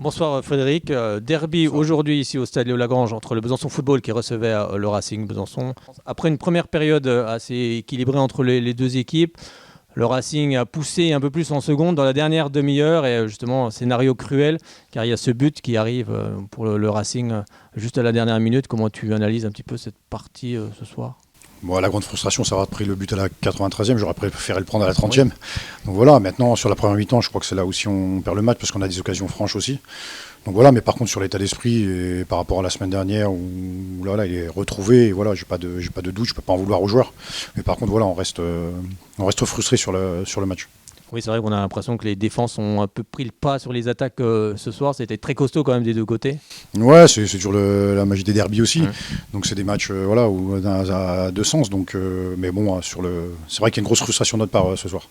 Bonsoir Frédéric. Derby aujourd'hui ici au Stade Léo-Lagrange entre le Besançon Football qui recevait le Racing Besançon. Après une première période assez équilibrée entre les deux équipes, le Racing a poussé un peu plus en seconde dans la dernière demi-heure et justement scénario cruel car il y a ce but qui arrive pour le Racing juste à la dernière minute. Comment tu analyses un petit peu cette partie ce soir ? Bon, la grande frustration, ça va pris le but à la 93e, j'aurais préféré le prendre à la 30e. Donc voilà, maintenant sur la première mi-temps, je crois que c'est là aussi on perd le match parce qu'on a des occasions franches aussi. Donc voilà, mais par contre sur l'état d'esprit et par rapport à la semaine dernière où là il est retrouvé, et voilà, j'ai pas de doute, je peux pas en vouloir aux joueurs. Mais par contre voilà, on reste frustré sur le match. Oui, c'est vrai qu'on a l'impression que les défenses ont un peu pris le pas sur les attaques ce soir. C'était très costaud quand même des deux côtés. Ouais, c'est toujours la magie des derbies aussi. Donc c'est des matchs voilà, où à deux sens. Donc, mais bon, c'est vrai qu'il y a une grosse frustration de notre part ce soir.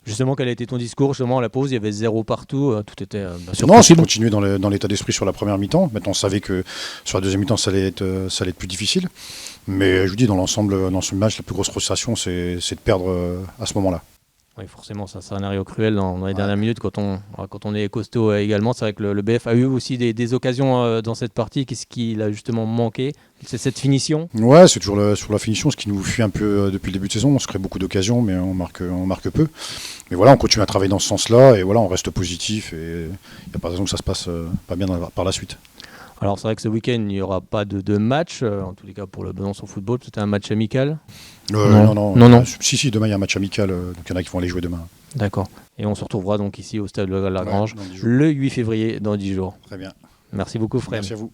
Justement, quel a été ton discours justement à la pause ? Il y avait 0 partout, tout était sûr Non, c'est possible. continuer dans l'état d'esprit sur la première mi-temps. Maintenant, on savait que sur la deuxième mi-temps, ça allait être plus difficile. Mais je vous dis, dans l'ensemble, dans ce match, la plus grosse frustration, c'est de perdre à ce moment-là. Oui, forcément, c'est un scénario cruel dans les dernières minutes quand on est costaud également. C'est vrai que le BF a eu aussi des occasions dans cette partie. Qu'est-ce qu'il a justement manqué ? C'est cette finition ? Ouais, c'est toujours sur la finition, ce qui nous fuit un peu depuis le début de saison. On se crée beaucoup d'occasions, mais on marque peu. Mais voilà, on continue à travailler dans ce sens-là et voilà, on reste positif et il n'y a pas de raison que ça se passe pas bien par la suite. Alors c'est vrai que ce week-end, il n'y aura pas de match, en tous les cas pour le Besançon Football. C'était un match amical ? Non. Si, demain il y a un match amical, donc il y en a qui vont aller jouer demain. D'accord. Et on se retrouvera donc ici au Stade de Lagrange Ouais, le 8 février, dans 10 jours. Très bien. Merci beaucoup Fred. Merci à vous.